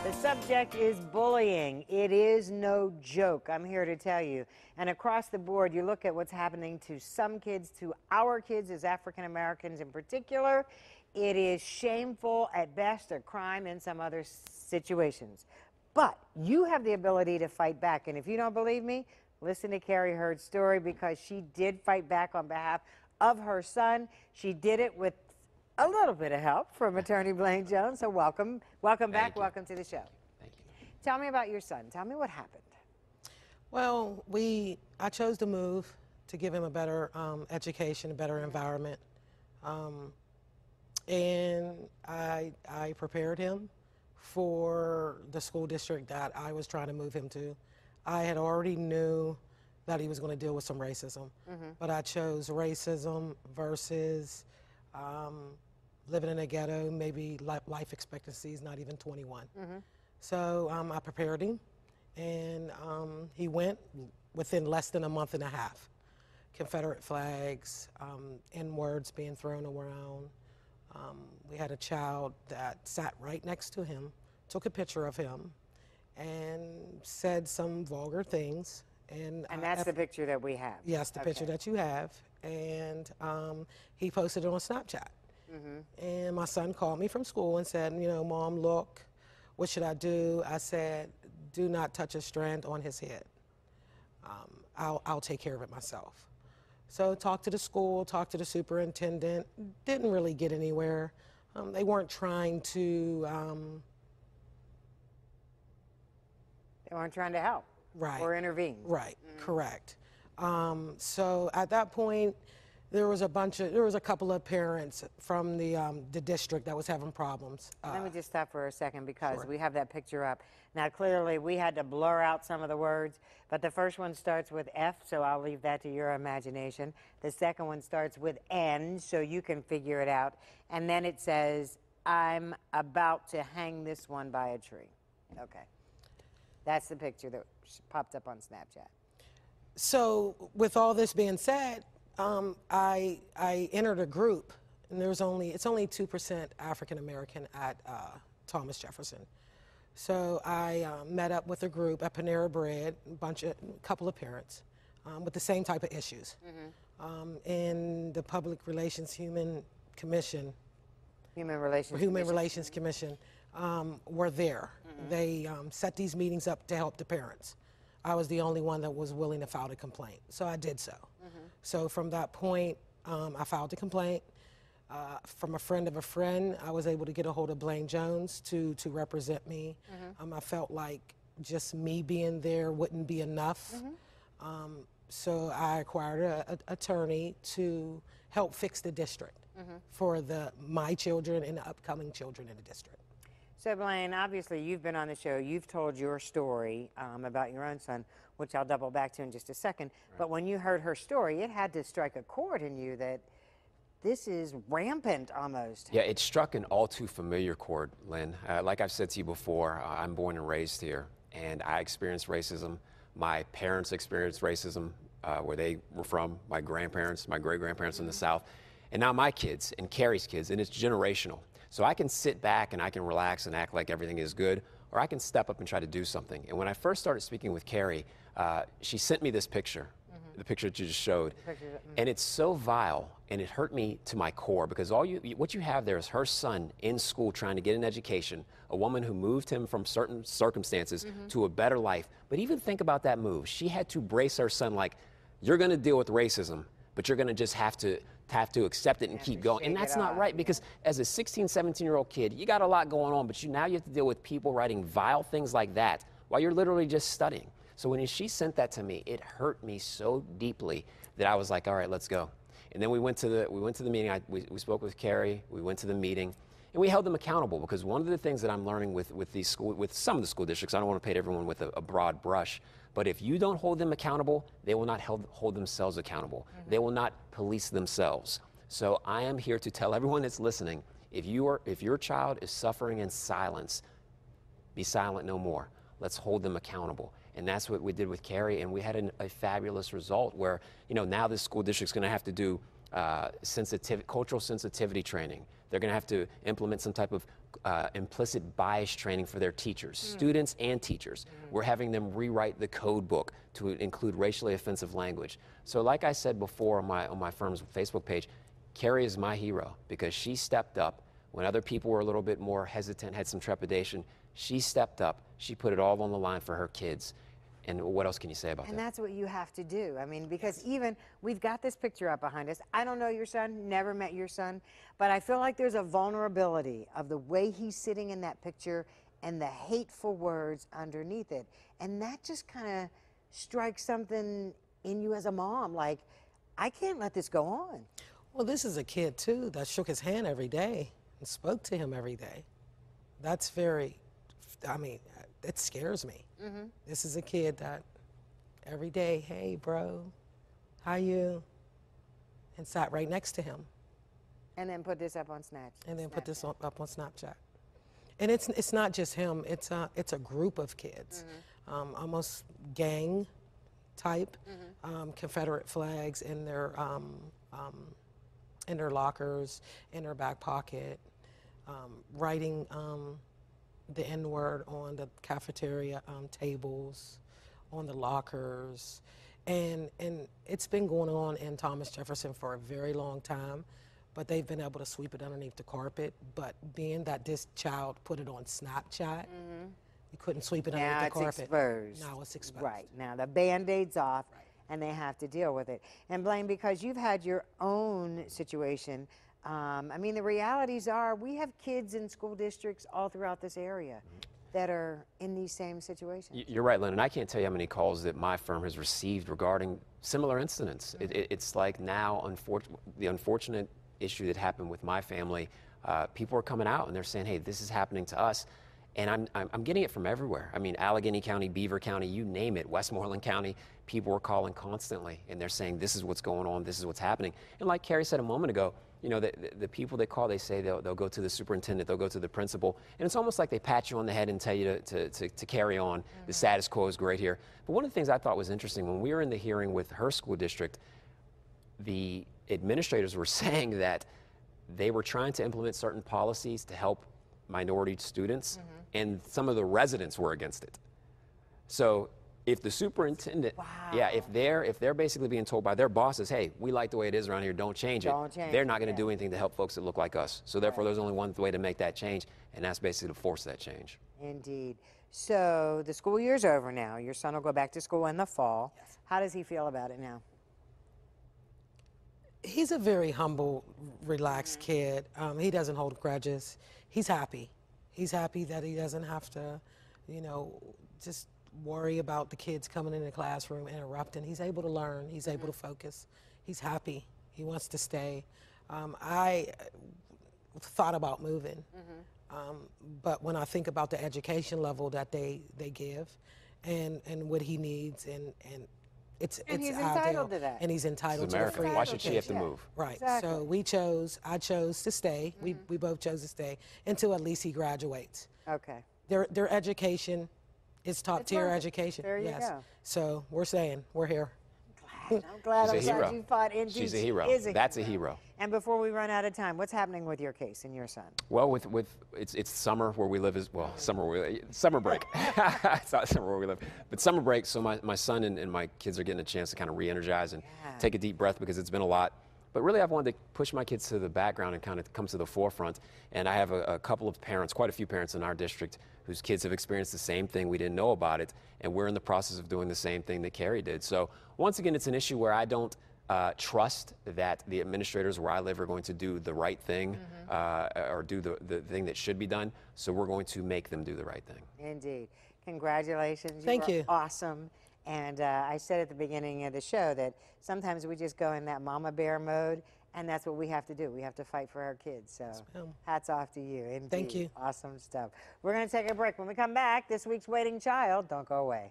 The subject is bullying. It is no joke, I'm here to tell you. And across the board, you look at what's happening to some kids, to our kids as African Americans in particular. It is shameful at best, a crime in some other situations. But you have the ability to fight back. And if you don't believe me, listen to Carrie Hurd's story, because she did fight back on behalf of her son. She did it with a little bit of help from attorney Blaine Jones. So welcome back. Welcome to the show. Thank you. Tell me about your son. Tell me what happened. Well, I chose to move to give him a better education, a better environment. And I prepared him for the school district that I was trying to move him to. I had already knew that he was going to deal with some racism, but I chose racism versus living in a ghetto, maybe life expectancy is not even 21. So I prepared him, and he went within less than a month and a half. Confederate flags, N-words being thrown around. We had a child that sat right next to him, took a picture of him, and said some vulgar things. And that's the picture that we have? Yes, the picture that you have. And he posted it on Snapchat. And my son called me from school and said, you know, Mom, look, what should I do? I said, do not touch a strand on his head. I'll take care of it myself. So talked to the school, talked to the superintendent, didn't really get anywhere. They weren't trying to... They weren't trying to help. Right. Or intervene. Right, correct. So at that point, there was a couple of parents from the district that was having problems. Let me just stop for a second, because we have that picture up. Now, clearly, we had to blur out some of the words, but the first one starts with F, so I'll leave that to your imagination. The second one starts with N, so you can figure it out. And then it says, I'm about to hang this one by a tree. Okay. That's the picture that popped up on Snapchat. So with all this being said, I entered a group, and it's only 2% African American at Thomas Jefferson. So I met up with a group at Panera Bread, a couple of parents, with the same type of issues. And the Public Relations Human Relations Commission were there. They set these meetings up to help the parents. I was the only one that was willing to file a complaint, so I did so. So from that point, I filed a complaint. From a friend of a friend, I was able to get a hold of Blaine Jones to represent me. I felt like just me being there wouldn't be enough. So I acquired an attorney to help fix the district for my children and the upcoming children in the district. So, Blaine, obviously you've been on the show, you've told your story about your own son, which I'll double back to in just a second. Right. But when you heard her story, it had to strike a chord in you that this is rampant almost. Yeah, it struck an all too familiar chord, Lynn. Like I've said to you before, I'm born and raised here, and I experienced racism. My parents experienced racism where they were from, my grandparents, my great-grandparents in the South, and now my kids and Carrie's kids, and it's generational. So I can sit back and I can relax and act like everything is good, or I can step up and try to do something. And when I first started speaking with Carrie, she sent me this picture, the picture that you just showed. And it's so vile, and it hurt me to my core, because what you have there is her son in school trying to get an education, a woman who moved him from certain circumstances to a better life. But even think about that move. She had to brace her son like, you're going to deal with racism, but you're going to just have to accept it and keep going. And that's not right, because as a 16, 17-year-old kid, you got a lot going on, but now you have to deal with people writing vile things like that while you're literally just studying. So when she sent that to me, it hurt me so deeply that I was like, all right, let's go. And then we went to the meeting. We spoke with Carrie. We went to the meeting, and we held them accountable, because one of the things that I'm learning with some of the school districts, I don't want to paint everyone with a broad brush, but if you don't hold them accountable, they will not hold themselves accountable. They will not police themselves. So I am here to tell everyone that's listening, if your child is suffering in silence, be silent no more. Let's hold them accountable. And that's what we did with Carrie, and we had a fabulous result where, now this school district's going to have to do cultural sensitivity training. They're going to have to implement some type of implicit bias training for their teachers, students and teachers. We're having them rewrite the code book to include racially offensive language. So like I said before on my firm's Facebook page, Carrie is my hero because she stepped up when other people were a little bit more hesitant, had some trepidation. She stepped up. She put it all on the line for her kids. And what else can you say about that? And that's what you have to do. I mean, because even we've got this picture up behind us. I don't know your son, never met your son, but I feel like there's a vulnerability of the way he's sitting in that picture and the hateful words underneath it. And that just kind of strikes something in you as a mom, like, I can't let this go on. Well, this is a kid, too, that shook his hand every day and spoke to him every day. That's very, I mean, it scares me. This is a kid that every day, hey, bro, how you? And sat right next to him. And then put this up on Snapchat. And then put this up on Snapchat. And it's not just him, it's a group of kids, almost gang type, Confederate flags in their lockers, in their back pocket, writing the N-word on the cafeteria tables, on the lockers. And it's been going on in Thomas Jefferson for a very long time, but they've been able to sweep it underneath the carpet. But being that this child put it on Snapchat, you couldn't sweep it underneath the carpet. Exposed. Now it's exposed. Right. Now the Band-Aid's off, and they have to deal with it. And Blaine, because you've had your own situation, I mean, the realities are we have kids in school districts all throughout this area that are in these same situations. You're right, Lynn, and I can't tell you how many calls that my firm has received regarding similar incidents. It's like now, the unfortunate issue that happened with my family, people are coming out and they're saying, hey, this is happening to us. And I'm getting it from everywhere. I mean, Allegheny County, Beaver County, you name it, Westmoreland County, people are calling constantly and they're saying, this is what's going on, this is what's happening. And like Carrie said a moment ago, you know, the people that call, they say they'll go to the superintendent, they'll go to the principal, and it's almost like they pat you on the head and tell you to carry on. The status quo is great here. But one of the things I thought was interesting, when we were in the hearing with her school district, the administrators were saying that they were trying to implement certain policies to help minority students, and some of the residents were against it. So if the superintendent, if they're basically being told by their bosses, hey, we like the way it is around here, don't change it, they're not going to do anything to help folks that look like us. So therefore, there's only one way to make that change, and that's basically to force that change. Indeed. So the school year's over now. Your son will go back to school in the fall. Yes. How does he feel about it now? He's a very humble, relaxed kid. He doesn't hold grudges. He's happy. He's happy that he doesn't have to, you know, just worry about the kids coming in the classroom interrupting. He's able to learn. He's able to focus. He's happy. He wants to stay. I thought about moving, but when I think about the education level that they give and what he needs, and it's he's ideal. entitled to that. And he's entitled to America. free Why should she have to education. move? Right. Exactly. So I chose to stay. We both chose to stay until at least he graduates. Okay. Their education is top tier worth it. education. There you yes. go. So we're staying. We're here. I'm glad She's a hero. you fought. Indeed, She's a she hero. is That's a hero. And before we run out of time, what's happening with your case and your son? Well, it's summer where we live summer break. It's not summer where we live, but summer break. So my son and my kids are getting a chance to kind of re-energize and take a deep breath because it's been a lot. But really, I've wanted to push my kids to the background and kind of come to the forefront. And I have a couple of parents, quite a few parents in our district, whose kids have experienced the same thing. We didn't know about it, and we're in the process of doing the same thing that Carrie did. So once again, it's an issue where I don't trust that the administrators where I live are going to do the right thing or do the thing that should be done. So we're going to make them do the right thing. Indeed. Congratulations. Thank you. Awesome. And I said at the beginning of the show that sometimes we just go in that mama bear mode, and that's what we have to do. We have to fight for our kids. So hats off to you. Indeed. Thank you. Awesome stuff. We're going to take a break. When we come back, this week's Waiting Child. Don't go away.